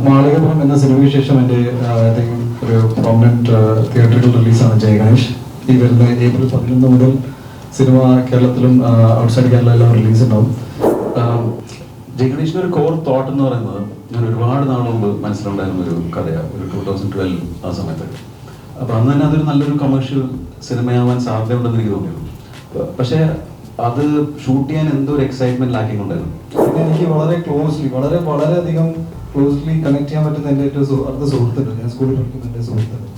മാളികപ്പുറം എന്ന സിനിമയ്ക്ക് ശേഷം എൻ്റെ ഒരു പ്രോമിനന്റ് തിയേറ്ററിക്കൽ റിലീസാണ് ജയ ഗണേഷ്. ഈ വരുന്ന ഏപ്രിൽ 11 മുതൽ സിനിമ കേരളത്തിലും ഔട്ട്സൈഡ് കേരള എല്ലാം റിലീസ് ഉണ്ടാവും. ജയ ഗണേഷിൻ്റെ ഒരു കോർ തോട്ട് എന്ന് പറയുന്നത് ഞാൻ ഒരുപാട് നാൾ മുമ്പ് മനസ്സിലുണ്ടായിരുന്ന ഒരു കഥയാണ്. ഒരു 2012 ആ സമയത്തൊക്കെ. അപ്പോൾ അന്ന് തന്നെ അതൊരു നല്ലൊരു കമേഴ്ഷ്യൽ സിനിമയാവാൻ സാധ്യതയുണ്ടെന്ന് എനിക്ക് തോന്നിയിരുന്നു. പക്ഷേ അത് ഷൂട്ട് ചെയ്യാൻ എന്തോ ഒരു എക്സൈറ്റ്മെന്റ് ലാക്കിംഗ് ഉണ്ടായിരുന്നു. പിന്നെ എനിക്ക് വളരെയധികം ക്ലോസ്ലി കണക്ട് ചെയ്യാൻ പറ്റുന്ന എൻ്റെ അടുത്ത സുഹൃത്തുണ്ട്. ഞാൻ സ്കൂളിൽ പഠിക്കുന്ന എൻ്റെ സുഹൃത്തുണ്ട്.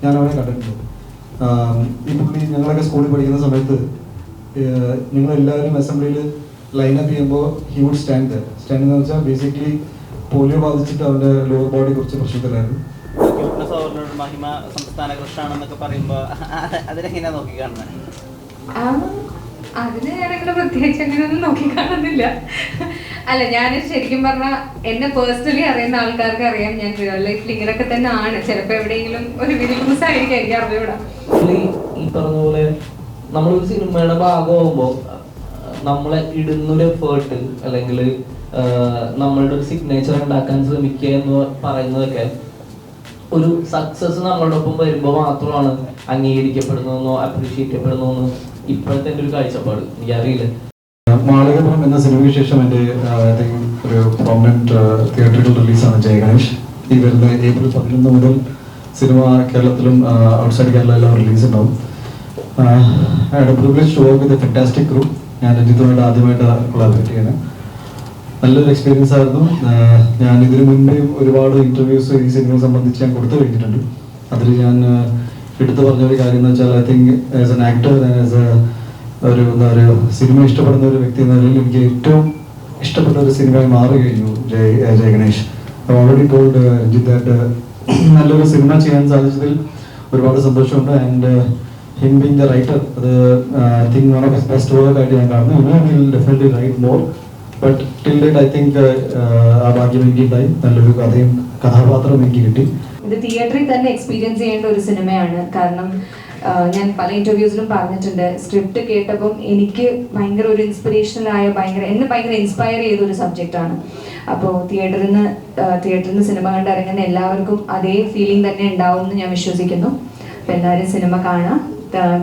ഞാൻ അവനെ കണ്ടിട്ടുണ്ട്. ഈ പുള്ളി ഞങ്ങളൊക്കെ സ്കൂളിൽ പഠിക്കുന്ന സമയത്ത് ഞങ്ങളെല്ലാവരും അസംബ്ലിയിൽ ലൈനപ്പ് ചെയ്യുമ്പോൾ ഹി വുഡ് സ്റ്റാൻഡ് എന്ന് വെച്ചാൽ ബേസിക്കലി പോളിയോ ബാധിച്ചിട്ട് അവൻ്റെ ലോവർ ബോഡി കുറച്ച് പ്രശ്നത്തിലായിരുന്നു. മഹിമ സംസ്ഥാന കൃഷ്ണാണെന്നൊക്കെ പറയുമ്പോൾ അതിനെങ്ങനെയാ നോക്കി കാണുന്നത്? അതിന് ഞാനങ്ങനെ പ്രത്യേകിച്ച് അങ്ങനെയൊന്നും നോക്കി കാണുന്നില്ല. അല്ല, ഞാൻ ശരിക്കും പറഞ്ഞാൽ എന്നെ പേഴ്സണലി അറിയുന്ന ആൾക്കാർക്ക് അറിയാം ഞാൻ റിയൽ ലൈഫിൽ ഇങ്ങനെയൊക്കെ തന്നെ ആണ്. ചിലപ്പോൾ എവിടെയെങ്കിലും ഒരു വിരിലൂസ് ആയിരിക്കും, എനിക്ക് അറിഞ്ഞൂടാ. ഈ പറഞ്ഞ പോലെ നമ്മളൊരു സിനിമയുടെ ഭാഗമാകുമ്പോൾ നമ്മളെ ഇടുന്നൊരു എഫേർട്ട് അല്ലെങ്കിൽ നമ്മളുടെ ഒരു സിഗ്നേച്ചർ ഉണ്ടാക്കാൻ ശ്രമിക്കുക എന്ന് പറയുന്നതൊക്കെ ഒരു സക്സസ് നമ്മളുടെ ഒപ്പം വരുമ്പോൾ മാത്രമാണ് അംഗീകരിക്കപ്പെടുന്നതെന്നോ അപ്രീഷിയേറ്റ് ചെയ്യപ്പെടുന്നതെന്നോ ഇപ്പോഴത്തെ ഒരു കാഴ്ചപ്പാട്. എനിക്കറിയില്ല. മാളികപ്പുറം എന്ന സിനിമയ്ക്ക് ശേഷം എൻ്റെ ഒരു പ്രോമിനന്റ് തിയേറ്ററിക്കൽ റിലീസാണ് ജയ ഗണേഷ്. ഈ വരുന്ന ഏപ്രിൽ 11 മുതൽ സിനിമ കേരളത്തിലും ഔട്ട്സൈഡ് കേരള എല്ലാം റിലീസ് ഉണ്ടാവും. Privilege to work with a fantastic group. ഞാൻ രഞ്ജിത്തുമായിട്ട് ആദ്യമായിട്ട് കൊളാബറേറ്റ് ചെയ്യുന്നത് നല്ലൊരു എക്സ്പീരിയൻസ് ആയിരുന്നു. ഞാൻ ഇതിനു മുൻപേ ഒരുപാട് ഇന്റർവ്യൂസ് ഈ സിനിമയെ സംബന്ധിച്ച് ഞാൻ കൊടുത്തു കഴിഞ്ഞിട്ടുണ്ട്. അതിൽ ഞാൻ എടുത്തു പറഞ്ഞൊരു കാര്യം എന്ന് വെച്ചാൽ I think as an actor as എന്താ പറയുക സിനിമ ഇഷ്ടപ്പെടുന്ന ഒരു വ്യക്തി എന്ന നിലയിൽ എനിക്ക് ഏറ്റവും ഇഷ്ടപ്പെട്ട ഒരു സിനിമയായി മാറി കഴിഞ്ഞു Jaya Ganesh. Already told Ranjith that നല്ലൊരു സിനിമ ചെയ്യാൻ സാധിച്ചതിൽ ഒരുപാട് സന്തോഷമുണ്ട്. And him being the writer, അത് I think one of his best work ആയിട്ട് ഞാൻ കാണുന്നു. Will definitely write more, but till date I think ആ ഭാഗ്യം എനിക്കുണ്ടായി. നല്ലൊരു കഥാപാത്രം എനിക്ക് കിട്ടി. ഇത് തിയേറ്ററിൽ തന്നെ എക്സ്പീരിയൻസ് ചെയ്യേണ്ട ഒരു സിനിമയാണ്. കാരണം ഞാൻ പല ഇന്റർവ്യൂസിലും പറഞ്ഞിട്ടുണ്ട്, സ്ക്രിപ്റ്റ് കേട്ടപ്പം എനിക്ക് ഭയങ്കര ഒരു ഇൻസ്പിറേഷണലായ എന്നെ ഭയങ്കര ഇൻസ്പയർ ചെയ്ത ഒരു സബ്ജക്റ്റാണ്. അപ്പോൾ തിയേറ്ററിൽ നിന്ന് സിനിമ കണ്ടിറങ്ങുന്ന എല്ലാവർക്കും അതേ ഫീലിംഗ് തന്നെ ഉണ്ടാവും എന്ന് ഞാൻ വിശ്വസിക്കുന്നു. അപ്പോൾ എല്ലാവരും സിനിമ കാണുക,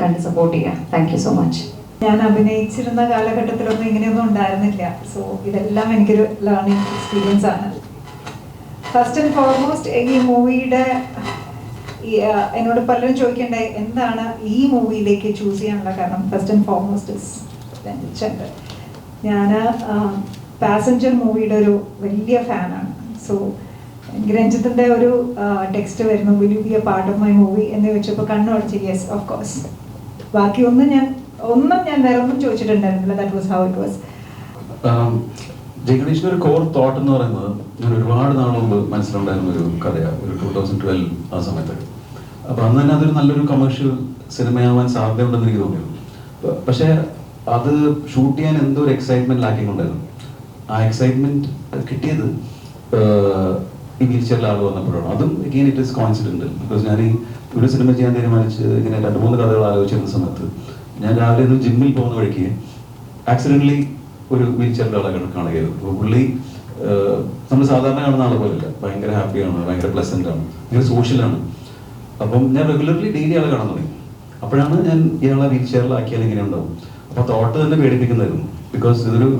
കണ്ട് സപ്പോർട്ട് ചെയ്യുക. Thank you so much. ഞാൻ അഭിനയിച്ചിരുന്ന കാലഘട്ടത്തിലൊന്നും ഇങ്ങനെയൊന്നും ഉണ്ടായിരുന്നില്ല. സോ ഇതെല്ലാം എനിക്കൊരു ലേണിംഗ് എക്സ്പീരിയൻസ് ആണ്. ഫസ്റ്റ് ആൻഡ് ഫോർമോസ്റ്റ് ഈ മൂവിയുടെ എന്നോട് പലരും ചോദിക്കണ്ടേ എന്താണ് ഈ മൂവിയിലേക്ക് ചൂസ് ചെയ്യാനുള്ള കാരണം. First and foremost is Ranjith. ഞാൻ പാസഞ്ചർ മൂവിയുടെ ഒരു വലിയ ഫാനാണ്. സോ എനിക്ക് രഞ്ജിത്തിൻ്റെ ഒരു ടെക്സ്റ്റ് വരുന്നു, will you B A part of my movie എന്ന് വെച്ചപ്പോൾ കണ്ണു അടിച്ച് യെസ് ഓഫ് കോഴ്സ്. ബാക്കി ഞാൻ വേറെ ഒന്നും ചോദിച്ചിട്ടുണ്ടായിരുന്നില്ല. That was how it was. Jaya ഗണേഷിൻ്റെ ഒരു കോർ തോട്ട് എന്ന് പറയുന്നത് ഞാൻ ഒരുപാട് നാൾ മുമ്പ് മനസ്സിലുണ്ടായിരുന്ന ഒരു കഥയാണ്. ഒരു 2012 ആ സമയത്തൊക്കെ. അപ്പോൾ അന്ന് തന്നെ അതൊരു നല്ലൊരു കമേഴ്ഷ്യൽ സിനിമയാവാൻ സാധ്യതയുണ്ടെന്ന് എനിക്ക് തോന്നിയിരുന്നു. പക്ഷേ അത് ഷൂട്ട് ചെയ്യാൻ എന്തോ ഒരു എക്സൈറ്റ്മെന്റ് ലാക്കിംഗ് ഉണ്ടായിരുന്നു. ആ എക്സൈറ്റ്മെന്റ് കിട്ടിയത് ഈ വീൽ ചെയറിൽ ആൾ വന്നപ്പോഴാണ്. അതും again it is coincident. Because ഞാൻ ഈ ഒരു സിനിമ ചെയ്യാൻ തീരുമാനിച്ച് ഇങ്ങനെ 2-3 കഥകൾ ആലോചിച്ചിരുന്ന സമയത്ത് ഞാൻ രാവിലെ ഒന്ന് ജിമ്മിൽ പോകുന്ന വഴിക്ക് ആക്സിഡന്റലി ഒരു വീൽ ചെയറിൻ്റെ ആളെ കാണുകയായിരുന്നു. അപ്പോൾ പുള്ളി നമ്മൾ സാധാരണ കാണുന്ന ആളെ പോലെയല്ല, ഭയങ്കര ഹാപ്പിയാണ്, ഭയങ്കര പ്ലസന്റ് ആണ്, ഭയങ്കര സോഷ്യലാണ്. അപ്പം ഞാൻ റെഗുലർലി ഡെയിലി ആളെ കാണാൻ തുടങ്ങി. അപ്പോഴാണ് ഞാൻ ഇയാളെ വീൽ ചെയറിലാക്കിയാൽ എങ്ങനെ ഉണ്ടാവും. അപ്പോൾ തോട്ട് തന്നെ പേടിപ്പിക്കുന്നതായിരുന്നു. ബിക്കോസ് ഇതൊരു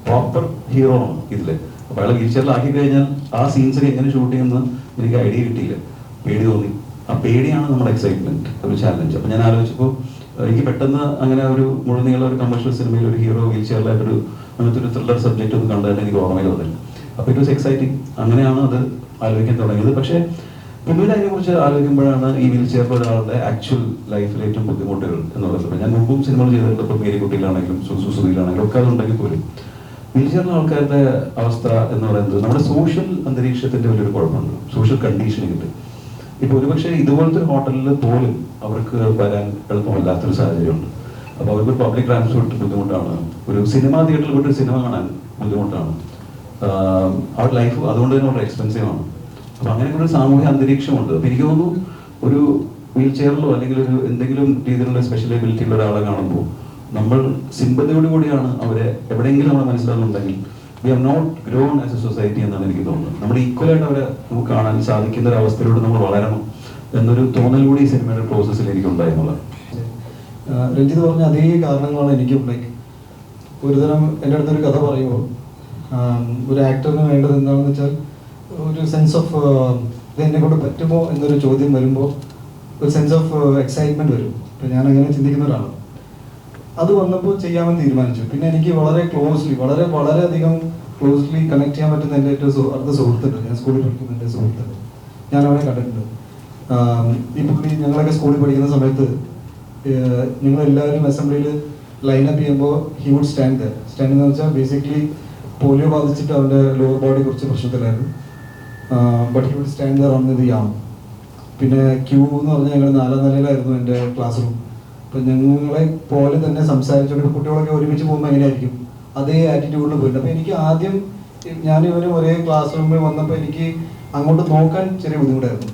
പ്രോപ്പർ ഹീറോ ആണ് ഇതില്. അപ്പോൾ അയാളെ വീൽ ചെയറിലാക്കി കഴിഞ്ഞാൽ ആ സീൻസൊക്കെ എങ്ങനെ ഷൂട്ട് ചെയ്യുന്നത് എനിക്ക് ഐഡിയ കിട്ടിയില്ല. പേടി തോന്നി. ആ പേടിയാണ് നമ്മുടെ എക്സൈറ്റ്മെന്റ്, ഒരു ചാലഞ്ച്. അപ്പോൾ ഞാൻ ആലോചിച്ചപ്പോൾ എനിക്ക് പെട്ടെന്ന് അങ്ങനെ ഒരു മുഴുനീളം ഒരു കമേഴ്ഷ്യൽ സിനിമയിൽ ഒരു ഹീറോ വീൽ ചെയറിലായിട്ടൊരു അങ്ങനത്തെ ഒരു ത്രില്ലർ സബ്ജക്റ്റ് ഒന്ന് കണ്ടതായിട്ട് എനിക്ക് ഓർമ്മയിൽ വന്നില്ല. അപ്പോൾ ഇറ്റ് വാസ് എക്സൈറ്റിംഗ്. അങ്ങനെയാണ് അത് ആലോചിക്കാൻ തുടങ്ങിയത്. പക്ഷേ പിന്നീട് അതിനെക്കുറിച്ച് ആലോചിക്കുമ്പോഴാണ് ഈ വീൽ ചെയറിൽ ഒരാളുടെ ആക്ച്വൽ ലൈഫിൽ ഏറ്റവും ബുദ്ധിമുട്ടുകൾ എന്ന് പറയുന്നത്. ഞാൻ മുമ്പും സിനിമകൾ ചെയ്തിട്ടുണ്ട്. ഇപ്പോൾ മേരിക്കുട്ടിയിലാണെങ്കിലും സുസുതിയിലാണെങ്കിലും ഒക്കെ അതുണ്ടെങ്കിൽ പോലും വീൽ ചെയറിലെ ആൾക്കാരുടെ അവസ്ഥ എന്ന് പറയുന്നത് നമ്മുടെ സോഷ്യൽ അന്തരീക്ഷത്തിന്റെ വലിയൊരു കുഴപ്പമുണ്ട്, സോഷ്യൽ കണ്ടീഷനിങ്ങിട്ട്. ഇപ്പോൾ ഒരുപക്ഷെ ഇതുപോലത്തെ ഒരു ഹോട്ടലിൽ പോലും അവർക്ക് വരാൻ എളുപ്പമല്ലാത്തൊരു സാഹചര്യമുണ്ട്. അപ്പോൾ അവർക്ക് പബ്ലിക് ട്രാൻസ്പോർട്ട് ബുദ്ധിമുട്ടാണ്, ഒരു സിനിമാ തിയേറ്ററിൽ പോയിട്ട് ഒരു സിനിമ കാണാൻ ബുദ്ധിമുട്ടാണ്, അവരുടെ ലൈഫ് അതുകൊണ്ട് തന്നെ വളരെ എക്സ്പെൻസീവ് ആണ്. അപ്പോൾ അങ്ങനെയൊക്കെ ഒരു സാമൂഹ്യ അന്തരീക്ഷമുണ്ട്. അപ്പോൾ എനിക്ക് തോന്നുന്നു ഒരു വീൽ ചെയറിലോ അല്ലെങ്കിൽ ഒരു എന്തെങ്കിലും രീതിയിലുള്ള സ്പെഷ്യൽ എബിലിറ്റി ഉള്ള ഒരാളെ കാണുമ്പോൾ നമ്മൾ സിമ്പതിയോട് കൂടിയാണ് അവരെ എവിടെയെങ്കിലും നമ്മുടെ മനസ്സിലാകുന്നുണ്ടെങ്കിൽ we have not grown as a society എന്നാണ് എനിക്ക് തോന്നുന്നത്. നമ്മൾ ഈക്വലായിട്ട് അവരെ നമുക്ക് കാണാൻ സാധിക്കുന്ന ഒരു അവസ്ഥയിലൂടെ നമ്മൾ വളരണം എന്നൊരു തോന്നൽ കൂടി ഈ സിനിമയുടെ പ്രോസസ്സിൽ എനിക്ക് ഉണ്ടായിരുന്നുള്ളത്. രഞ്ജിത്ത് പറഞ്ഞ അതേ കാരണങ്ങളാണ് എനിക്കും. ലൈക്ക് ഒരുതരം എൻ്റെ അടുത്തൊരു കഥ പറയുമ്പോൾ ഒരു ആക്ടറിന് വേണ്ടത് എന്താണെന്ന് വെച്ചാൽ ഒരു സെൻസ് ഓഫ് ഇത് എന്നെ കൊണ്ട് പറ്റുമോ എന്നൊരു ചോദ്യം വരുമ്പോൾ ഒരു സെൻസ് ഓഫ് എക്സൈറ്റ്മെൻറ്റ് വരും. ഇപ്പം ഞാൻ അങ്ങനെ ചിന്തിക്കുന്ന ഒരാളാണ്. അത് വന്നപ്പോൾ ചെയ്യാമെന്ന് തീരുമാനിച്ചു. പിന്നെ എനിക്ക് വളരെ ക്ലോസ്ലി വളരെയധികം ക്ലോസ്ലി കണക്ട് ചെയ്യാൻ പറ്റുന്ന എൻ്റെ ഏറ്റവും അടുത്ത സുഹൃത്തുണ്ട്. ഞാൻ സ്കൂളിൽ പഠിക്കുന്ന എൻ്റെ സുഹൃത്തുണ്ട്. ഞാൻ അവനെ കണ്ടിട്ടുണ്ട്. ഈ പുള്ളി ഞങ്ങളൊക്കെ സ്കൂളിൽ പഠിക്കുന്ന സമയത്ത് ഞങ്ങളെല്ലാവരും അസംബ്ലിയിൽ ലൈനപ്പ് ചെയ്യുമ്പോൾ ഹി വുഡ് സ്റ്റാൻഡ് എന്ന് വെച്ചാൽ ബേസിക്കലി പോളിയോ ബാധിച്ചിട്ട് അവൻ്റെ ലോവർ ബോഡി കുറച്ച് പ്രശ്നത്തിലായിരുന്നു. But he would stand there on the arm. പിന്നെ ക്യൂ എന്ന് പറഞ്ഞാൽ ഞങ്ങൾ 4ാം നിലയിലായിരുന്നു എൻ്റെ ക്ലാസ് റൂം. അപ്പം ഞങ്ങളെ പോലെ തന്നെ സംസാരിച്ചുകൊണ്ട് കുട്ടികളൊക്കെ ഒരുമിച്ച് പോകുമ്പോൾ എങ്ങനെയായിരിക്കും അതേ ആറ്റിറ്റ്യൂഡിൽ പോയിട്ട്. അപ്പോൾ എനിക്ക് ആദ്യം ഞാനിവനും ഒരേ ക്ലാസ് റൂമിൽ വന്നപ്പോൾ എനിക്ക് അങ്ങോട്ട് നോക്കാൻ ചെറിയ ബുദ്ധിമുട്ടായിരുന്നു.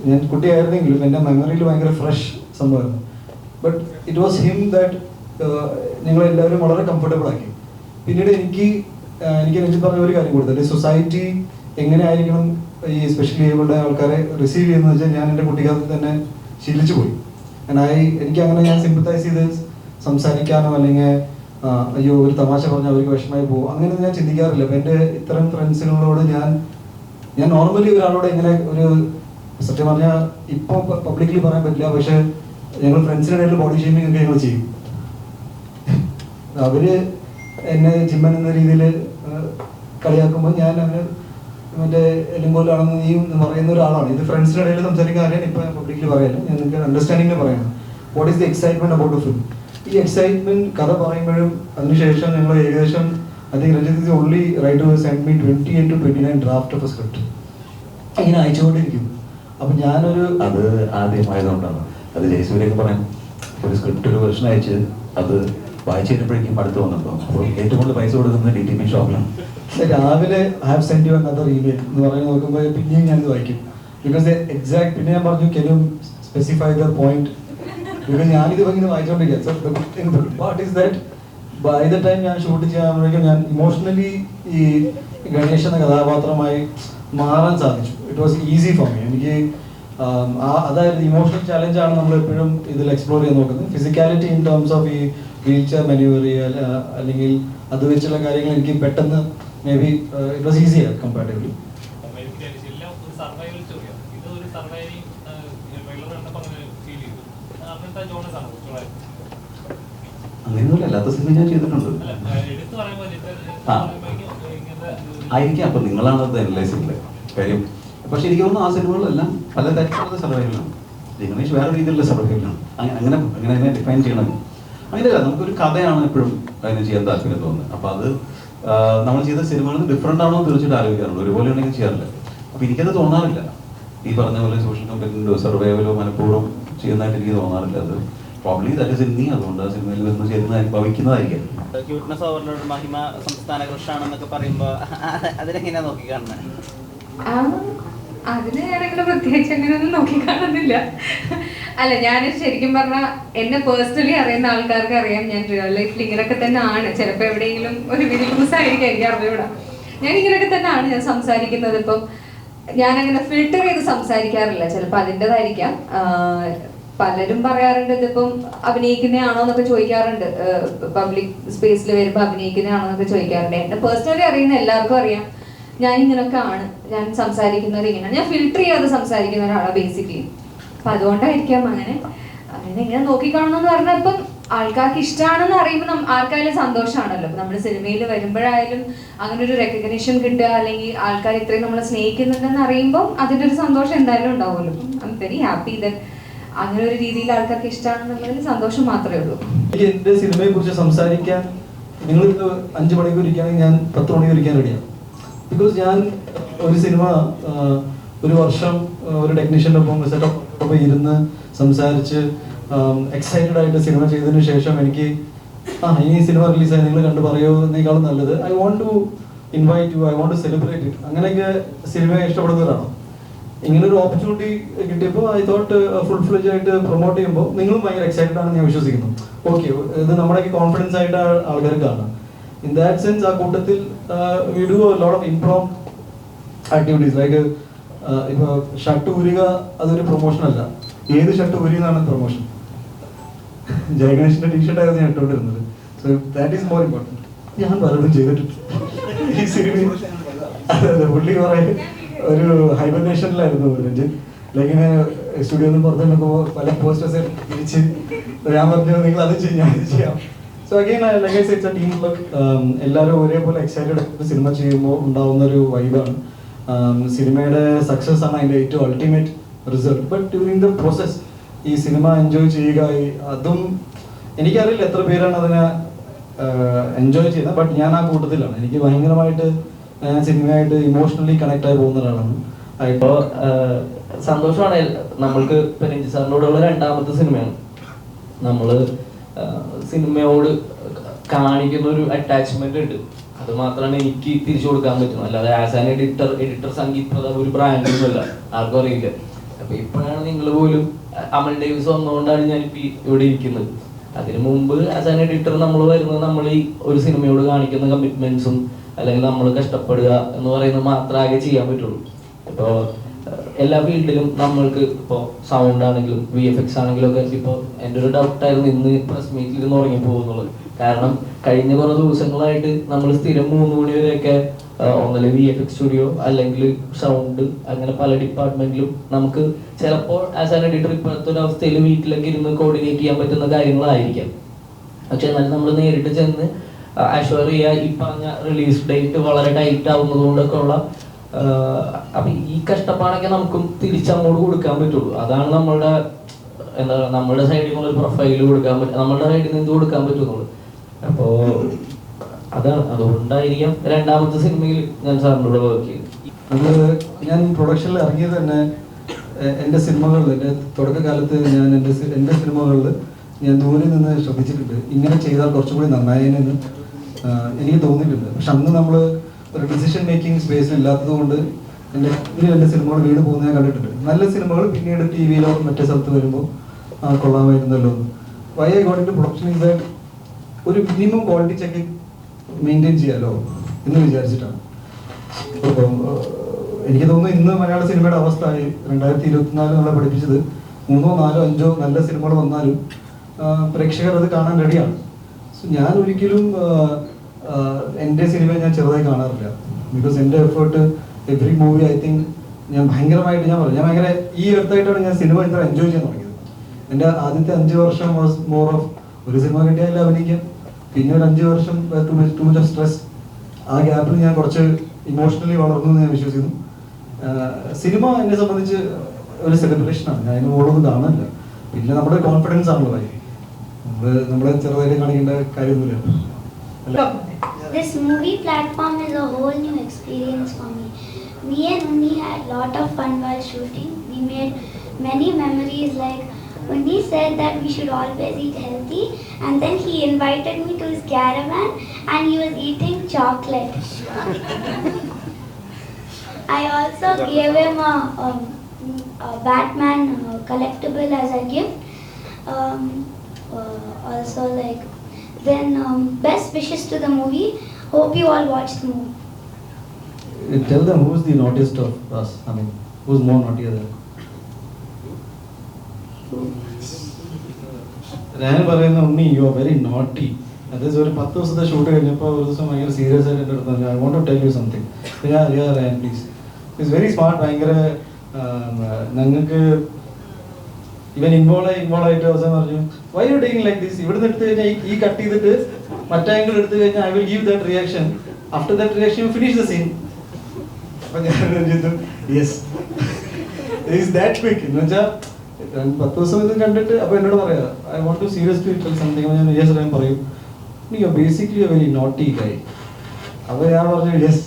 ഞാൻ കുട്ടിയായിരുന്നെങ്കിലും എൻ്റെ മെമ്മറിയിൽ ഭയങ്കര ഫ്രഷ് സംഭവമായിരുന്നു. But it was him that ഞങ്ങളെല്ലാവരും വളരെ കംഫർട്ടബിൾ ആക്കി. പിന്നീട് എനിക്ക് രഞ്ജിത്ത് പറഞ്ഞ ഒരു കാര്യം കൊടുത്തത് സൊസൈറ്റി എങ്ങനെ ആയിരിക്കണം ഈ സ്പെഷ്യലി ഏബിളുടെ ആൾക്കാരെ റിസീവ് ചെയ്യുന്നത് വെച്ചാൽ ഞാൻ എൻ്റെ കുട്ടിക്കാലത്ത് തന്നെ ശീലിച്ചു പോയി. എനിക്ക് അങ്ങനെ ഞാൻ സിമ്പത്തൈസ് ചെയ്ത് സംസാരിക്കാനോ അല്ലെങ്കിൽ അയ്യോ ഒരു തമാശ പറഞ്ഞാൽ അവർക്ക് വിഷമമായി പോകും അങ്ങനെ ഞാൻ ചിന്തിക്കാറില്ല. അപ്പം എൻ്റെ ഇത്തരം ഫ്രണ്ട്സുകളോട് ഞാൻ നോർമലി ഒരാളോട് എങ്ങനെ ഒരു സത്യം പറഞ്ഞാൽ ഇപ്പോൾ പബ്ലിക്കലി പറയാൻ പറ്റില്ല, പക്ഷെ ഞങ്ങൾ ഫ്രണ്ട്സിൻ്റെ ഇടയിൽ ബോഡി ഷേമിംഗ് ഒക്കെ ഞങ്ങൾ ചെയ്യും. അവര് എന്നെ ജിമ്മൻ എന്ന രീതിയിൽ കളിയാക്കുമ്പോൾ ഞാൻ അവന് മറ്റേ എലുമ്പോലാണെന്ന് നീ പറയുന്ന ഒരാളാണ്. ഇത് ഫ്രണ്ട്സിൻ്റെ ഇടയിൽ സംസാരിക്കാൻ അറിയാൻ ഇപ്പം പബ്ലിക്കലി പറയാനില്ല, ഞാൻ നിങ്ങൾക്ക് അണ്ടർസ്റ്റാൻഡിങ്ങിൽ പറയണം. What is the excitement about the film? ഈ എക്സൈറ്റ്മെന്റ് കഥ പറയുമ്പോഴും അതിനുശേഷം ഞങ്ങൾ ഏകദേശം I think Ranjith is only writer who send me 28 to 29 draft of A script ഇങ്ങനെ അയച്ചുകൊണ്ടിരിക്കും. അപ്പം ഞാനൊരു അത് ആദ്യമായതുകൊണ്ടാണ്. അത് ജയസൂര്യൊക്കെ പറയാം, ഒരു സ്ക്രിപ്റ്റ് ഒരു വെർഷൻ അയച്ച് അത് വായിച്ചു കഴിഞ്ഞപ്പോഴേക്കും അടുത്ത് വന്നപ്പോൾ അപ്പോൾ ഏറ്റവും കൂടുതൽ പൈസ കൊടുക്കുന്നത് DTP ഷോപ്പിലാണ്. രാവിലെ I have send you another email എന്ന് പറയുന്നത് നോക്കുമ്പോൾ പിന്നെയും ഞാനിത് വായിക്കും. ബിക്കോസ് എക്സാക്ട് പിന്നെ ഞാൻ പറഞ്ഞു can you specify the point? Because ഞാനിത് ഇങ്ങനെ വായിച്ചുകൊണ്ടിരിക്കുക. What is that by the time ഞാൻ ഷൂട്ട് ചെയ്യാൻ ഞാൻ ഇമോഷണലി ഈ ഗണേഷ് എന്ന കഥാപാത്രമായി മാറാൻ സാധിച്ചു. It was easy for me. എനിക്ക് അതായത് ഇമോഷണൽ ചാലഞ്ചാണ് നമ്മൾ എപ്പോഴും ഇതിൽ എക്സ്പ്ലോർ ചെയ്യാൻ നോക്കുന്നത്. ഫിസിക്കാലിറ്റി ഇൻ ടേംസ് ഓഫ് ഈ വീൽ ചെയർ മാനൂവർ അല്ലെങ്കിൽ അത് വെച്ചുള്ള കാര്യങ്ങൾ എനിക്ക് പെട്ടെന്ന് maybe it was easier comparatively. അങ്ങനെയൊന്നുമില്ല, അല്ലാത്ത സിനിമ ഞാൻ ചെയ്തിട്ടുണ്ട്. ആയിരിക്കാം, അപ്പം നിങ്ങളാണ് അത് അനലൈസ് ചെയ്യുന്നത് കാര്യം. പക്ഷെ എനിക്ക് തോന്നുന്നു ആ സിനിമകളെല്ലാം പല തരത്തിലുള്ള സർവൈവലാണ്. ഗണേഷ് വേറെ രീതിയിലുള്ള സർവൈവലാണ്. അങ്ങനെ ഡിഫൈൻ ചെയ്യണം. അങ്ങനെയല്ല, നമുക്കൊരു കഥയാണ് എപ്പോഴും അതിനെ ചെയ്യാൻ താല്പര്യം തോന്നുന്നത്. അപ്പം അത് നമ്മൾ ചെയ്ത സിനിമകളിൽ ഡിഫറെൻ്റ് ആണോ തീർച്ചയായിട്ടും ആലോചിക്കാറുണ്ട്. ഒരുപോലെ ഉണ്ടെങ്കിൽ ചെയ്യാറില്ല. അപ്പം എനിക്കത് തോന്നാറില്ല. ഈ പറഞ്ഞ പോലെ സോഷ്യൽ കമ്പനിയോ സർവൈവലോ മനഃപൂർവ്വം ചെയ്യുന്നതായിട്ട് എനിക്ക് തോന്നാറില്ല. അത് probably that is in me. അതുകൊണ്ട് ആ സിനിമയിൽ വരുന്ന ചെയ്യുന്നതായിരിക്കും ഭവിക്കുന്നതായിരിക്കും. ക്യൂട്ട്നെസ് ഓവർലോഡ് മഹിമ സംസ്ഥാന കൃഷാണെന്നൊക്കെ പറയുമ്പോൾ അതിനെങ്ങനെയാ നോക്കിക്കാണുന്നത്? അതിന് ഞാനങ്ങനെ പ്രത്യേകിച്ച് അങ്ങനെയൊന്നും നോക്കിക്കാണുന്നില്ല. അല്ല, ഞാൻ ശരിക്കും പറഞ്ഞാൽ എന്നെ പേഴ്സണലി അറിയുന്ന ആൾക്കാർക്ക് അറിയാം ഞാൻ റിയൽ ലൈഫിൽ ഇങ്ങനെയൊക്കെ തന്നെ ആണ്. ചിലപ്പോൾ എവിടെയെങ്കിലും ഒരു വീഡിയോസ് ആയിരിക്കും, എനിക്ക് അറിഞ്ഞൂടാ. ഞാൻ ഇങ്ങനെയൊക്കെ തന്നെ ആണ് ഞാൻ സംസാരിക്കുന്നത്. ഇപ്പം ഞാനങ്ങനെ ഫിൽട്ടർ ചെയ്ത് സംസാരിക്കാറില്ല. ചിലപ്പോൾ അതിൻ്റെതായിരിക്കാം. പലരും പറയാറുണ്ട് ഇതിപ്പം അഭിനയിക്കുന്നതാണോ എന്നൊക്കെ ചോദിക്കാറുണ്ട്. പബ്ലിക് സ്പേസിൽ വരുമ്പോൾ അഭിനയിക്കുന്നതാണോ എന്നൊക്കെ ചോദിക്കാറുണ്ട്. എന്നെ പേഴ്സണലി അറിയുന്ന എല്ലാവർക്കും അറിയാം ഞാൻ ഇങ്ങനെയൊക്കെ ആണ്, ഞാൻ സംസാരിക്കുന്നത് ഇങ്ങനെ, ഞാൻ ഫിൽട്ടർ ചെയ്യാതെ സംസാരിക്കുന്ന ഒരാളാണ് ബേസിക്കലി. അപ്പം അതുകൊണ്ടായിരിക്കാം അങ്ങനെ ഇങ്ങനെ നോക്കിക്കാണണമെന്ന് പറഞ്ഞാൽ ഇപ്പം ആൾക്കാർക്ക് ഇഷ്ടമാണെന്ന് അറിയുമ്പോൾ ആർക്കായാലും സന്തോഷമാണല്ലോ. ഇപ്പം നമ്മൾ സിനിമയിൽ വരുമ്പോഴായാലും അങ്ങനെ ഒരു റെക്കഗ്നിഷൻ കിട്ടുക, അല്ലെങ്കിൽ ആൾക്കാർ ഇത്രയും നമ്മളെ സ്നേഹിക്കുന്നുണ്ടെന്ന് അറിയുമ്പോൾ അതിൻ്റെ ഒരു സന്തോഷം എന്തായാലും ഉണ്ടാവുമല്ലോ. I am very happy that അങ്ങനെ ഒരു രീതിയിൽ ആൾക്കാർക്ക് ഇഷ്ടമാണെന്നുള്ളതിൽ സന്തോഷം മാത്രമേ ഉള്ളൂ. എനിക്ക് എൻ്റെ സിനിമയെ കുറിച്ച് സംസാരിക്കാൻ നിങ്ങൾ 5 മണിക്കൂർ ഇരിക്കുകയാണെങ്കിൽ ഞാൻ 10 മണിക്കൂർ ഇരിക്കാൻ റെഡിയാണ്. ബിക്കോസ് ഞാൻ ഒരു സിനിമ ഒരു വർഷം ഒരു ടെക്നീഷ്യൻ്റെ ഒപ്പം സെറ്റപ്പ് ഇരുന്ന് സംസാരിച്ച് എക്സൈറ്റഡ് ആയിട്ട് സിനിമ ചെയ്തതിന് ശേഷം എനിക്ക് ഇനി സിനിമ റിലീസായി നിങ്ങൾ കണ്ടു പറയുന്നതിനേക്കാളും നല്ലത് I want to invite you, I want to celebrate it. അങ്ങനെയൊക്കെ സിനിമയെ ഇഷ്ടപ്പെടുന്നവരാണ്. ഇങ്ങനൊരു ഓപ്പർച്യൂണിറ്റി കിട്ടിയപ്പോൾ ഐ തോട്ട് ഫുൾ ഫ്ലെജ് ആയിട്ട് പ്രൊമോട്ട് ചെയ്യുമ്പോൾ നിങ്ങളും ഭയങ്കര എക്സൈറ്റഡ് ആണെന്ന് ഞാൻ വിശ്വസിക്കുന്നു. ഓക്കെ, ഇത് നമ്മുടെയൊക്കെ കോൺഫിഡൻസ് ആയിട്ട് ആൾക്കാർക്ക് കാണാം. ഇൻ ദാറ്റ് സെൻസ് ആ കൂട്ടത്തിൽ we do a lot of impromptu activities like ഇപ്പോൾ ഷർട്ട് ഊരുക അതൊരു പ്രൊമോഷൻ അല്ല, ഏത് ഷർട്ട് ഊരി എന്നാണ് പ്രൊമോഷൻ. ജയഗണേഷിന്റെ ടീഷർട്ട് ആയിരുന്നു ഞാൻ ഇട്ടുകൊണ്ടിരുന്നത്. So that is more important. ഞാൻ പലതും ചെയ്തിട്ടുണ്ട് ഈ സിനിമയിൽ. അതെ, പുള്ളി കുറെ ഒരു ഹൈബർനേഷനിലായിരുന്നു രഞ്ജിൻ. ലൈക്ക് ഇങ്ങനെ സ്റ്റുഡിയോയിൽ നിന്ന് പുറത്ത് നിൽക്കുമ്പോൾ പല പോസ്റ്റേഴ്സ് തിരിച്ച് ഞാൻ പറഞ്ഞു നിങ്ങൾ അത് ചെയ്യും, ഞാൻ ഇത് ചെയ്യാം. So again like I say it's A team work. എല്ലാവരും ഒരേപോലെ എക്സൈറ്റഡ് സിനിമ ചെയ്യുമ്പോൾ ഉണ്ടാവുന്ന ഒരു വൈബാണ്. സിനിമയുടെ സക്സസ് ആണ് അതിൻ്റെ ഏറ്റവും ultimate result. But during the process ഈ സിനിമ എൻജോയ് ചെയ്യുക, അതും എനിക്കറിയില്ല എത്ര പേരാണ് അതിനെ എൻജോയ് ചെയ്യുന്നത്. ബട്ട് ഞാൻ ആ കൂട്ടത്തിലാണ്. എനിക്ക് ഭയങ്കരമായിട്ട് ഞാൻ സിനിമയായിട്ട് ഇമോഷണലി കണക്ട് ആയി പോകുന്ന ഒരാളാണ്. ഇപ്പോൾ സന്തോഷമാണ് നമ്മൾക്ക് ഇപ്പം രഞ്ജിത്ത് സാറിനോടുള്ള രണ്ടാമത്തെ സിനിമയാണ്. നമ്മൾ സിനിമയോട് കാണിക്കുന്ന ഒരു അറ്റാച്ച്മെന്റ് ഉണ്ട്, അത് മാത്രമാണ് എനിക്ക് തിരിച്ചു കൊടുക്കാൻ പറ്റുന്നത്. അല്ലാതെ as an editor Sangeeth Prathap ഒരു ബ്രാൻഡൊന്നുമല്ല, ആർക്കും അറിയില്ല. അപ്പൊ ഇപ്പോഴാണ് നിങ്ങൾ പോലും അമൽ ഡേവിസ് വന്നുകൊണ്ടാണ് ഞാനിപ്പോൾ ഇവിടെ ഇരിക്കുന്നത്. അതിനു മുമ്പ് ആസ് ആൻ എഡിറ്റർ നമ്മൾ വരുന്നത് നമ്മൾ ഈ ഒരു സിനിമയോട് കാണിക്കുന്ന കമ്മിറ്റ്മെന്റ്സും അല്ലെങ്കിൽ നമ്മൾ കഷ്ടപ്പെടുക എന്ന് പറയുന്നത് മാത്രമേ ചെയ്യാൻ പറ്റുള്ളൂ. ഇപ്പോൾ എല്ലാ ഫീൽഡിലും നമ്മൾക്ക് ഇപ്പോൾ സൗണ്ട് ആണെങ്കിലും VFX ആണെങ്കിലും ഒക്കെ ഇപ്പോൾ എൻ്റെ ഒരു ഡൗട്ടായിരുന്നു ഇന്ന് പ്രസ് മീറ്റിൽ നിന്ന് ഉറങ്ങി പോകുന്നുള്ളത്. കാരണം കഴിഞ്ഞ കുറേ ദിവസങ്ങളായിട്ട് നമ്മൾ സ്ഥിരം 3 മണി വരെയൊക്കെ ഒന്നല്ലേ VFX സ്റ്റുഡിയോ അല്ലെങ്കിൽ സൗണ്ട് അങ്ങനെ പല ഡിപ്പാർട്ട്മെന്റിലും നമുക്ക് ചിലപ്പോൾ ആസ് ആൻ എഡിറ്റർ ഇപ്പോഴത്തെ ഒരു അവസ്ഥയിൽ വീട്ടിലൊക്കെ ഇരുന്ന് കോർഡിനേറ്റ് ചെയ്യാൻ പറ്റുന്ന കാര്യങ്ങളായിരിക്കാം. പക്ഷെ എന്നാലും നമ്മൾ നേരിട്ട് ചെന്ന് അഷ്വർ ചെയ്യുക, ഈ പറഞ്ഞ റിലീസ് ഡേറ്റ് വളരെ ടൈറ്റ് ആവുന്നത് കൊണ്ടൊക്കെ ഉള്ള അപ്പൊ ഈ കഷ്ടപ്പാടൊക്കെ നമുക്കും തിരിച്ചങ്ങോട്ട് കൊടുക്കാൻ പറ്റുള്ളൂ. അതാണ് നമ്മളുടെ എന്താ പറയുക, നമ്മുടെ സൈഡിൽ നിന്നുള്ള ഒരു പ്രൊഫൈല് കൊടുക്കാൻ പറ്റും, നമ്മുടെ സൈഡിൽ നിന്ന് കൊടുക്കാൻ പറ്റുന്നുള്ളൂ. അപ്പോ അതാണ്, അതുകൊണ്ടായിരിക്കാം രണ്ടാമത്തെ സിനിമയിൽ ഞാൻ സാറിനോട് വർക്ക് ചെയ്തു. അത് ഞാൻ പ്രൊഡക്ഷനിൽ ഇറങ്ങിയത് തന്നെ എൻ്റെ സിനിമകളിൽ, എൻ്റെ തുടക്കകാലത്ത് ഞാൻ എൻ്റെ സിനിമകളിൽ ഞാൻ ദൂരെ നിന്ന് ശ്രദ്ധിച്ചിട്ടുണ്ട്, ഇങ്ങനെ ചെയ്താൽ കുറച്ചും കൂടി നന്നായെന്ന് എനിക്ക് തോന്നിയിട്ടുണ്ട്. പക്ഷെ അന്ന് നമ്മൾ ഒരു ഡിസിഷൻ മേക്കിംഗ് സ്പേസ് ഇല്ലാത്തത് കൊണ്ട് എൻ്റെ സിനിമകൾ വീണ് പോകുന്നത് ഞാൻ കണ്ടിട്ടുണ്ട്. നല്ല സിനിമകൾ പിന്നീട് TV യിലോ മറ്റേ സ്ഥലത്ത് വരുമ്പോൾ കൊള്ളാമായിരുന്നല്ലോ എന്ന്. Why I got into production is that ഒരു മിനിമം ക്വാളിറ്റി ചെക്ക് മെയിൻറ്റെയിൻ ചെയ്യാലോ എന്ന് വിചാരിച്ചിട്ടാണ്. ഇപ്പം എനിക്ക് തോന്നുന്നു ഇന്ന് മലയാള സിനിമയുടെ അവസ്ഥ 2024 നമ്മളെ പഠിപ്പിച്ചത് 3, 4, 5 നല്ല സിനിമകൾ വന്നാലും പ്രേക്ഷകർ അത് കാണാൻ റെഡിയാണ്. സോ ഞാൻ ഒരിക്കലും എൻ്റെ സിനിമയെ ഞാൻ ചെറുതായി കാണാറില്ല. ബിക്കോസ് എൻ്റെ effort every movie I think ഞാൻ ഭയങ്കരമായിട്ട് ഞാൻ ഭയങ്കര ഈ അടുത്തായിട്ടാണ് ഞാൻ സിനിമ ഇത്ര എൻജോയ് ചെയ്യാൻ തുടങ്ങിയത്. എൻ്റെ ആദ്യത്തെ 5 വർഷം വാസ് മോർ ഓഫ് ഒരു സിനിമ കിട്ടിയാൽ അഭിനയിക്കാം, പിന്നെ ഒരു 5 വർഷം ടു മച്ച് ഓഫ് സ്ട്രെസ്. ആ ഗ്യാപ്പിൽ ഞാൻ കുറച്ച് ഇമോഷണലി വളർന്നു എന്ന് ഞാൻ വിശ്വസിക്കുന്നു. സിനിമ എന്നെ സംബന്ധിച്ച് ഒരു സെലിബ്രേഷനാണ്, ഞാൻ അതിന് മുകളിലൊന്നും കാണാനില്ല. പിന്നെ നമ്മുടെ കോൺഫിഡൻസ് ആണല്ലോ കാര്യം, നമ്മളെ ചെറുതായിട്ട് കാണിക്കേണ്ട കാര്യമൊന്നുമില്ല. This movie platform is a whole new experience for me. Me and Unni had lot of fun while shooting. We made many memories, like Unni said that we should always eat healthy, and then he invited me to his caravan and he was eating chocolate. I also gave him a Batman collectible as a gift. Also like then best wishes to the movie. Hope you all watch the movie. Tell them who's the naughtiest of us. I mean, who's more naughtier than? ഞാൻ പറയുന്ന ഉണ്ണി, you are very naughty. അതായത് ഒരു 10 ദിവസത്തെ shoot കഴിഞ്ഞപ്പോൾ ഒരു ദിവസം ഭയങ്കര serious ആയിട്ട് എൻ്റെ അടുത്ത് I want to tell you something. അപ്പോൾ ഞാൻ അറിയാം Ryan please, it's very smart. ഭയങ്കര ഞങ്ങൾക്ക് ഇവൻ ഇൻവോൾവ് ആയിട്ട് അവസാനം പറഞ്ഞു why you doing like this. ഇവിടുന്ന് എടുത്തു കഴിഞ്ഞാൽ ഈ കട്ട് ചെയ്തിട്ട് മറ്റേ ആംഗിൾ എടുത്തു കഴിഞ്ഞാൽ I will give that reaction. After that reaction you finish the scene. അപ്പം ഞാൻ യെസ് ഈസ് ദാറ്റ് ക്വിക്ക് എന്ന് വെച്ചാൽ 10 ദിവസം ഇത് കണ്ടിട്ട് അപ്പോൾ എന്നോട് പറയാം I want to seriously tell something. ഞാൻ യെസ് ഞാൻ പറയും you basically a very naughty guy. അപ്പോൾ ഞാൻ പറഞ്ഞു yes.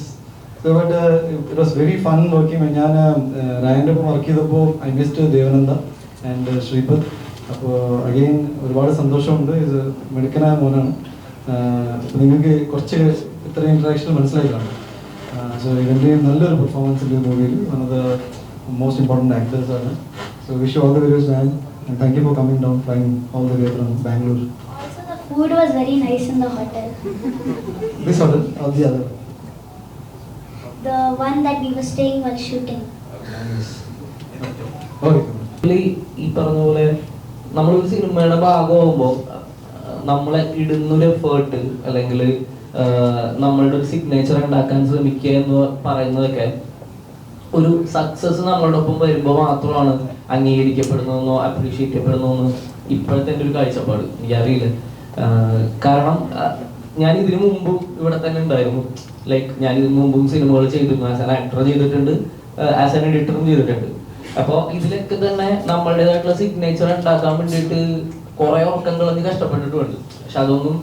So but it was very fun working. ഞാൻ രായൻ്റെ ഒപ്പം വർക്ക് ചെയ്തപ്പോൾ I missed Devananda and Sreepad. അപ്പോൾ അഗെയിൻ ഒരുപാട് സന്തോഷമുണ്ട്. ഇത് മിടുക്കനായ മോനാണ്. അപ്പോൾ നിങ്ങൾക്ക് കുറച്ച് ഇത്ര ഇൻട്രാക്ഷൻ മനസ്സിലായി കാണും. സോ ഇവൻ്റെ നല്ലൊരു പെർഫോമൻസ് ഉണ്ട് മൂവിയിൽ. One of the most important actors ആണ്. So wish you all the very best and thank you for coming down flying all the way from Bangalore. Also the food was very nice in the hotel. This hotel or the other? the one that we were staying while shooting. ഈ പറഞ്ഞ പോലെ നമ്മളൊരു സിനിമയുടെ ഭാഗമാകുമ്പോൾ നമ്മളെ ഇടുന്നൊരു effort അല്ലെങ്കിൽ നമ്മളുടെ ഒരു signature ഉണ്ടാക്കാൻ ശ്രമിക്കുക എന്ന് പറയുന്നതൊക്കെ ഒരു സക്സസ് നമ്മളുടെ ഒപ്പം വരുമ്പോൾ മാത്രമാണ് അംഗീകരിക്കപ്പെടുന്നതെന്നോ അപ്രീഷിയേറ്റ് ചെയ്യപ്പെടുന്നതെന്നോ ഇപ്പോഴത്തെ എൻ്റെ ഒരു കാഴ്ചപ്പാട്. എനിക്കറിയില്ല. കാരണം ഞാൻ ഇതിനു മുമ്പും ഇവിടെ തന്നെ ഉണ്ടായിരുന്നു. ലൈക്ക് ഞാൻ ഇതിനു മുമ്പും സിനിമകൾ ചെയ്തിരുന്നു. ആസ് ആൻ ആക്ടർ ചെയ്തിട്ടുണ്ട്, ആസ് ആൻ എഡിറ്ററും ചെയ്തിട്ടുണ്ട്. അപ്പോൾ ഇതിലൊക്കെ തന്നെ നമ്മളുടേതായിട്ടുള്ള സിഗ്നേച്ചർ ഉണ്ടാക്കാൻ വേണ്ടിയിട്ട് കുറെ ഉറക്കം കളഞ്ഞ് കഷ്ടപ്പെട്ടിട്ടുണ്ട്. പക്ഷെ അതൊന്നും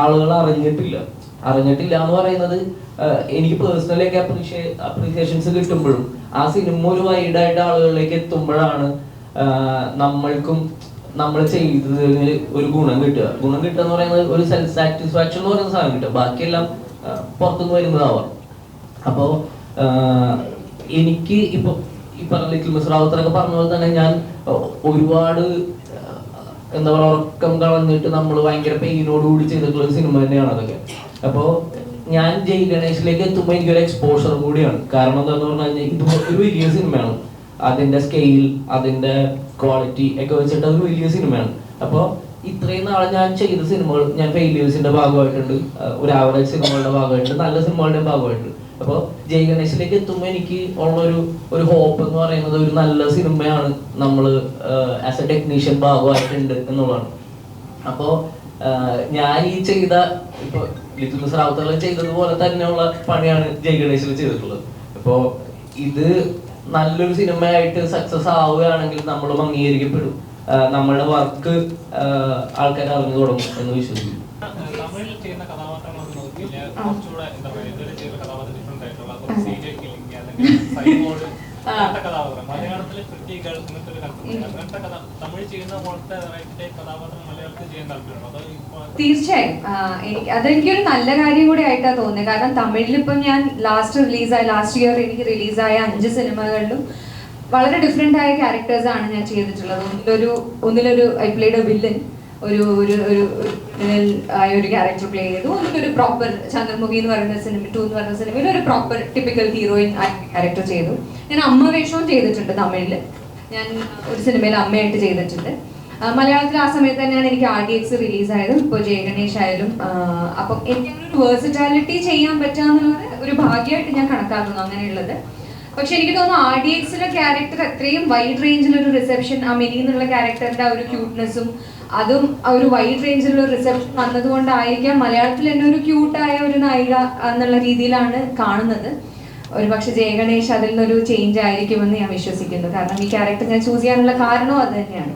ആളുകൾ അറിഞ്ഞിട്ടില്ല എന്ന് പറയുന്നത് എനിക്ക് പേഴ്സണലൊക്കെ അപ്രീസിയേഷൻസ് കിട്ടുമ്പോഴും ആ സിനിമ ഒരു വൈഡായിട്ട് ആളുകളിലേക്ക് എത്തുമ്പോഴാണ് നമ്മൾക്കും നമ്മൾ ചെയ്തതിന് ഒരു ഗുണം കിട്ടുക എന്ന് പറയുന്നത് ഒരു സെൽഫ് സാറ്റിസ്ഫാക്ഷൻ എന്ന് പറയുന്ന സാധനം കിട്ടുക. ബാക്കിയെല്ലാം പുറത്തുനിന്ന് വരുന്നതാവാം. അപ്പോൾ എനിക്ക് ഇപ്പൊ ഈ പറഞ്ഞ ലിറ്റിൽ മിസ് റാവുത്തറൊക്കെ പറഞ്ഞ പോലെ തന്നെ ഞാൻ ഒരുപാട് എന്താ പറയുക ഉറക്കം കളഞ്ഞിട്ട് നമ്മൾ ഭയങ്കര പെയിനോടുകൂടി ചെയ്തിട്ടുള്ള ഒരു സിനിമ തന്നെയാണ് അതൊക്കെ. അപ്പോൾ ഞാൻ ജയ് ഗണേഷിലേക്ക് എത്തുമ്പോൾ എനിക്കൊരു എക്സ്പോഷർ കൂടിയാണ്. കാരണം എന്താണെന്ന് പറഞ്ഞു കഴിഞ്ഞാൽ ഇത് ഒരു വലിയ സിനിമയാണ്. അതിന്റെ സ്കെയിൽ, അതിന്റെ ക്വാളിറ്റി ഒക്കെ വെച്ചിട്ട് അതൊരു വലിയ സിനിമയാണ്. അപ്പോൾ ഇത്രയും നാളെ ഞാൻ ചെയ്ത സിനിമകൾ, ഞാൻ ഫെയിലിയേഴ്സിന്റെ ഭാഗമായിട്ടുണ്ട്, ഒരു ആവറേജ് സിനിമകളുടെ ഭാഗമായിട്ടുണ്ട്, നല്ല സിനിമകളുടെ ഭാഗമായിട്ടുണ്ട്. അപ്പോൾ ജയ് ഗണേഷിലേക്ക് എത്തുമ്പോൾ എനിക്ക് ഉള്ളൊരു ഹോപ്പ് എന്ന് പറയുന്നത് ഒരു നല്ല സിനിമയാണ് നമ്മൾ ആസ് എ ടെക്നീഷ്യൻ ഭാഗമായിട്ടുണ്ട് എന്നുള്ളതാണ്. അപ്പോൾ ഞാൻ ഈ ചെയ്ത ഇപ്പൊ ലിറ്റിൽ മിസ് റാവുത്തറിൽ ചെയ്തതുപോലെ തന്നെയുള്ള പണിയാണ് ജയ് ഗണേഷിൽ ചെയ്തിട്ടുള്ളത്. അപ്പോൾ ഇത് നല്ലൊരു സിനിമയായിട്ട് സക്സസ് ആവുകയാണെങ്കിൽ നമ്മളും അംഗീകരിക്കപ്പെടും, നമ്മളുടെ വർക്ക് ആൾക്കാർ അറിഞ്ഞു തുടങ്ങും എന്ന് വിശ്വസിക്കും. തമിഴിൽ ചെയ്യുന്ന കഥാപാത്രങ്ങളൊക്കെ നോക്കിയാൽ കുറച്ചുകൂടെ എന്താ പറയുക, ഇതുവരെ ചെയ്ത കഥാപാത്രം ഡിഫറെന്റ് ആയിട്ടുള്ള കുറച്ച് സീരിയൽ കില്ലിംഗ് അല്ലെങ്കിൽ സൈബോർഡ് അങ്ങനത്തെ കഥാപാത്രം. മലയാളത്തിലെ ക്രിട്ടികൾ അങ്ങനത്തെ ഒരു കൺസെപ്റ്റ്, അങ്ങനത്തെ തമിഴ് ചെയ്യുന്ന പോലത്തെ കഥാപാത്രം മലയാളത്തിൽ ചെയ്യാൻ താല്പര്യമുണ്ടോ? അതോ തീർച്ചയായും അതെനിക്കൊരു നല്ല കാര്യം കൂടി ആയിട്ടാണ് തോന്നുന്നത്. കാരണം തമിഴിൽ ഇപ്പം ഞാൻ ലാസ്റ്റ് ഇയർ എനിക്ക് റിലീസായ 5 സിനിമകളിലും വളരെ ഡിഫറെന്റ് ആയ ക്യാരക്ടേഴ്സ് ആണ് ഞാൻ ചെയ്തിട്ടുള്ളത്. ഒന്നിലൊരു ഐ പ്ലേഡ് എ വില്ലൻ, ഒരു ക്യാരക്ടർ പ്ലേ ചെയ്തു. ഒന്നിലൊരു പ്രോപ്പർ ചന്ദ്രമുഖി എന്ന് പറയുന്ന സിനിമ 2 എന്ന് പറയുന്ന സിനിമയിൽ ഒരു പ്രോപ്പർ ടിപ്പിക്കൽ ഹീറോയിൻ ആയ ക്യാരക്ടർ ചെയ്തു. ഞാൻ അമ്മ വേഷവും ചെയ്തിട്ടുണ്ട് തമിഴിൽ. ഞാൻ ഒരു സിനിമയിൽ അമ്മയായിട്ട് ചെയ്തിട്ടുണ്ട്. മലയാളത്തിൽ ആ സമയത്ത് തന്നെയാണ് എനിക്ക് RDX റിലീസായതും ഇപ്പോൾ ജയ് ഗണേഷ് ആയാലും. അപ്പം എനിക്ക് അങ്ങനെ ഒരു വേഴ്സിറ്റാലിറ്റി ചെയ്യാൻ പറ്റാന്നുള്ളത് ഒരു ഭാഗ്യമായിട്ട് ഞാൻ കണക്കാക്കുന്നു അങ്ങനെയുള്ളത്. പക്ഷെ എനിക്ക് തോന്നുന്നു RDXലെ ക്യാരക്ടർ അത്രയും വൈഡ് റേഞ്ചിലൊരു റിസെപ്ഷൻ, ആ മിനി എന്നുള്ള ക്യാരക്ടറിന്റെ ആ ഒരു ക്യൂട്ട്നെസ്സും അതും ആ ഒരു വൈഡ് റേഞ്ചിലുള്ള റിസെപ്ഷൻ വന്നതുകൊണ്ടായിരിക്കാം മലയാളത്തിൽ തന്നെ ഒരു ക്യൂട്ടായ ഒരു നായിക എന്നുള്ള രീതിയിലാണ് കാണുന്നത്. ഒരു പക്ഷെ ജയ് ഗണേഷ് അതിൽ നിന്നൊരു ചേഞ്ച് ആയിരിക്കുമെന്ന് ഞാൻ വിശ്വസിക്കുന്നു. കാരണം ഈ ക്യാരക്ടർ ഞാൻ ചൂസ് ചെയ്യാനുള്ള കാരണവും അത് തന്നെയാണ്.